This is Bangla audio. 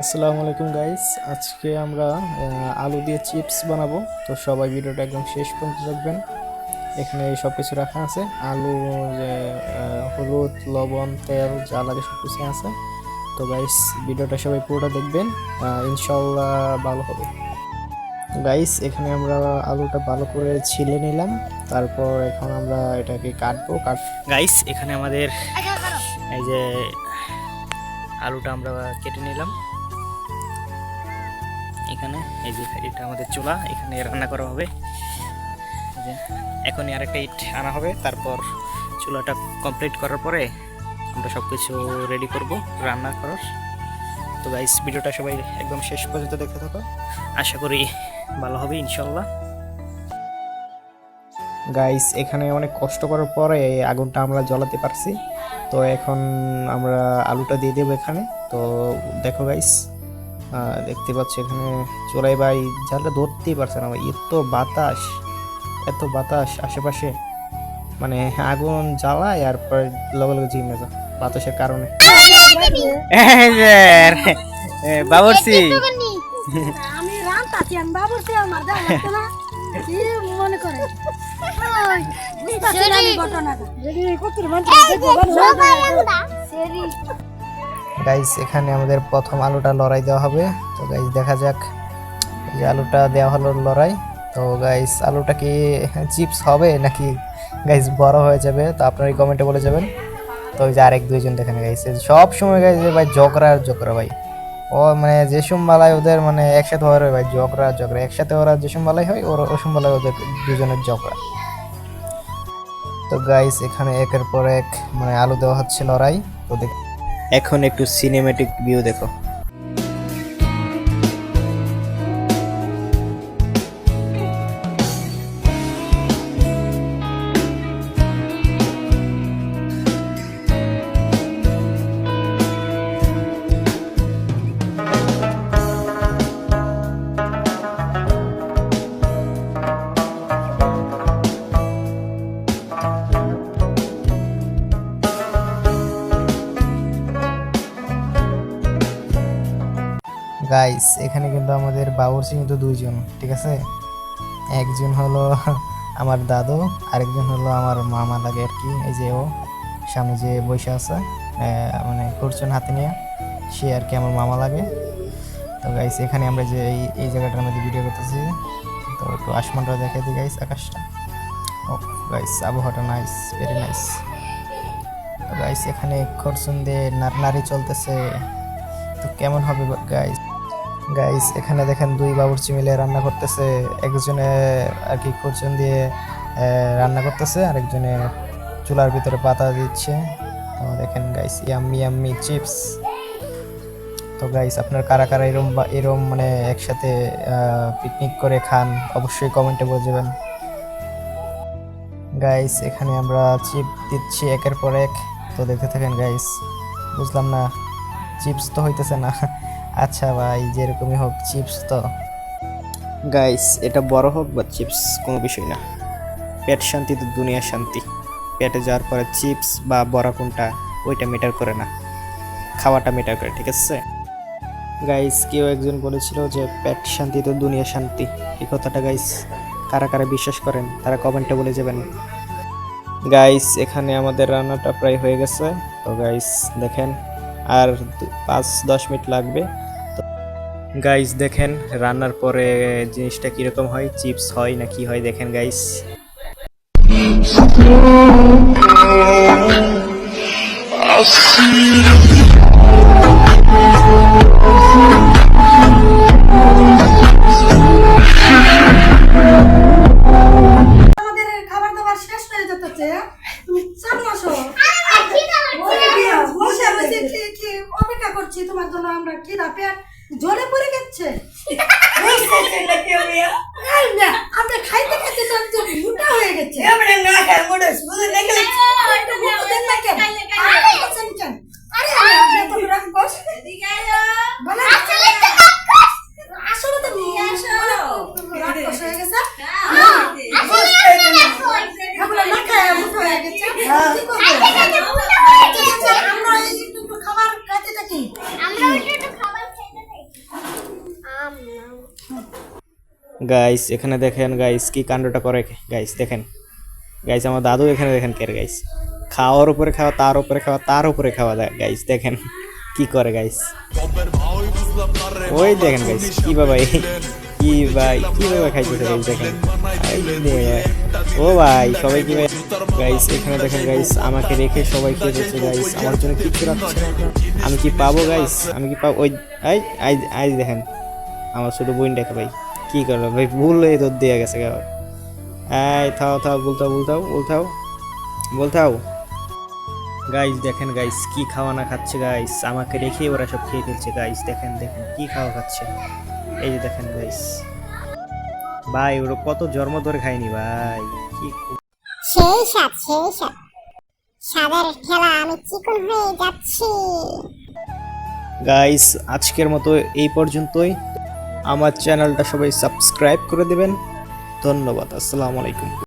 আসসালামু আলাইকুম গাইস, আজকে আমরা আলু দিয়ে চিপস বানাবো। তো সবাই ভিডিওটা একদম শেষ পর্যন্ত দেখবেন। এখানে সব কিছু রাখা আছে, আলু, যে হলুদ, লবণ, তেল, যা লাগে সব কিছু আছে। তো গাইস, ভিডিওটা সবাই পুরোটা দেখবেন, ইনশাল্লাহ ভালো হবে। গাইস, এখানে আমরা আলুটা ভালো করে ছিলে নিলাম। তারপর এখন আমরা এটাকে কাটবো। গাইস, এখানে আমাদের এই যে আলুটা আমরা কেটে নিলাম। এখানে এই যে এটা আমাদের চুলা, এখানে রান্না করা হবে। এখনই আরেকটা ইট আনা হবে, তারপর চুলাটা কমপ্লিট করার পরে আমরা সব কিছু রেডি করব রান্না করার। তো গাইস, ভিডিওটা সবাই একদম শেষ পর্যন্ত দেখতে থাকো, আশা করি ভালো হবে ইনশাল্লাহ। গাইস, এখানে অনেক কষ্ট করার পরে এই আগুনটা আমরা জ্বালাতে পারছি। তো এখন আমরা আলুটা দিয়ে দেবো এখানে। তো দেখো গাইস, দেখতে পাচ্ছি এখানে চোরাই ভাই জালটা ধরতেই পারছে না ভাই, এত বাতাস আশেপাশে, মানে আগুন জ্বালায় আর পরে লগে লগে ঝিমে যা বাতাসের কারণে। বাবরসি আমি রান্তাছি, আমি বাবুরছি, আমার যা লাগতো না কি মনে করে বুঝতাছি না আমি ঘটনাটা। গাইস, এখানে আমাদের প্রথম আলুটা লড়াই দেওয়া হবে। তো গাইস, দেখা যাক, এই যে আলুটা দেওয়া হলো লড়াই। তো গাইস, আলুটা কি চিপস হবে নাকি গাইস বড় হয়ে যাবে? তো আপনারা কমেন্টে বলে যাবেন। তো ওই যে আরেক দুইজন দেখেন গাইস, সব সময় গাইস ভাই ঝগড়া আর ঝগড়া ভাই। ও মানে যে সমবালায় ওদের মানে একসাথে হয় ভাই, ঝগড়া ঝগড়া একসাথে, ওরা যে সমবালায় হয় ওরা ও সমবালায় ওদের দুজনের ঝগড়া। তো গাইস, এখানে একের পর এক মানে আলু দেওয়া হচ্ছে লড়াই। তো এখন একটু সিনেমেটিক ভিউ দেখো। গাইস, এখানে কিন্তু আমাদের বাবুর্চি কিন্তু দুইজন, ঠিক আছে। একজন হলো আমার দাদু, আরেকজন হলো আমার মামা লাগে আর কি। এই যে ও সামনে যে বসে আছে, মানে করছেন হাতে নিয়ে, সে আর কি আমার মামা লাগে। তো গাইস, এখানে আমরা যে এই জায়গাটার মধ্যে ভিডিও করতেছি। তো একটু আসমানটা দেখে দিই গাইস, আকাশটা। ও গাইস, আবহাওয়াটা নাইস, ভেরি নাইস। তো গাইস, এখানে খরচুন দিয়ে নাড়ি চলতেছে। তো কেমন হবে গাইস? গাইস, এখানে দেখেন দুই বাবুর্চি মিলে রান্না করতেছে। একজনে আর কি খরচুন দিয়ে রান্না করতেছে, আরেকজনে চুলার ভিতরে পাতা দিচ্ছে। তো দেখেন গাইস, ইয়াম্মি ইয়াম্মি চিপস। তো গাইস, আপনার কারা কারা এরম মানে একসাথে পিকনিক করে খান, অবশ্যই কমেন্টে বলবেন। গাইস, এখানে আমরা চিপ দিচ্ছি একের পর এক। তো দেখতে থাকেন গাইস। বুঝলাম না, চিপস তো হইতেছে না। আচ্ছা ভাই, যেরকমই হোক চিপস তো। গাইস, এটা বড় হোক বা চিপস কোনো বিষয় না, পেট শান্তি তো দুনিয়া শান্তি। পেটে যাওয়ার পরে চিপস বা বড়া কোনটা ওইটা ম্যাটার করে না, খাওয়াটা ম্যাটার করে, ঠিক আছে। গাইস, কেউ একজন বলেছিল যে পেট শান্তি তো দুনিয়া শান্তি। এই কথাটা গাইস কারা কারা বিশ্বাস করেন তারা কমেন্টে বলে যাবেন। গাইস, এখানে আমাদের রান্নাটা প্রায় হয়ে গেছে। তো গাইস দেখেন, আর 5-10 মিনিট লাগবে। গাইস দেখেন, রান্নার পরে জিনিসটা কিরকম হয়, চিপস হয় না কি হয় দেখেন গাইস। আমাদের খাবার দাবার শেষ হয়ে যেতেছে, তুমি চালু আসো। বসে রয়েছে, কি অপেক্ষা করছি তোমার জন্য আমরা। কি না পেট জ্বলে পড়ে গেছে। আমরা খাইতে খাইতে তো একদম মোটা হয়ে গেছে। আসলে তো রাক্ষস হয়ে গেছে, এগুলো না খায় মোটা হয়ে গেছে। কি করবো? আমরা একটু খাবার খাইতে থাকি। গাইস এখানে দেখেন গাইস কি কাণ্ডটা করে গাইস দেখেন গাইস আমার দাদু এখানে দেখেন কে গাইস খাওয়ার উপরে খাওয়া তার উপরে খাওয়া তার উপরে খাওয়া গাইস দেখেন কি করে গাইস ওই দেখেন গাইস কি বাবা কি ভাই কিভাবে খাইতেছে গাইস দেখেন এই যে, ও ভাই সবাই কি গাইস এখানে দেখেন গাইস আমাকে রেখে সবাই খেয়ে যাচ্ছে গাইস আমার জন্য কিছু রাখছে না। আমি কি পাবো গাইস আমি কি পাবো ওই এই আই দেখেন আমার ছোট বোন দেখে ভাই কি করলো ভাই ভুল হয়ে তোর দিয়ে গেছে গা এই থাও থাও বলতাও গাইস দেখেন গাইস কি খাওয়া না খাচ্ছে গাইস আমাকে রেখে ওরা সব খেয়ে ফেলছে গাইস দেখেন দেখেন কি খাওয়া খাচ্ছে এই যে দেখেন গাইস ভাই ওরা কত জন্ম ধরে খায়নি ভাই কি সেই সাত সাদের খেলা আমি চিকন হয়ে যাচ্ছি। গাইস আজকের মতো এই পর্যন্তই আমার চ্যানেলটা সবাই সাবস্ক্রাইব করে দিবেন ধন্যবাদ আসসালামু আলাইকুম।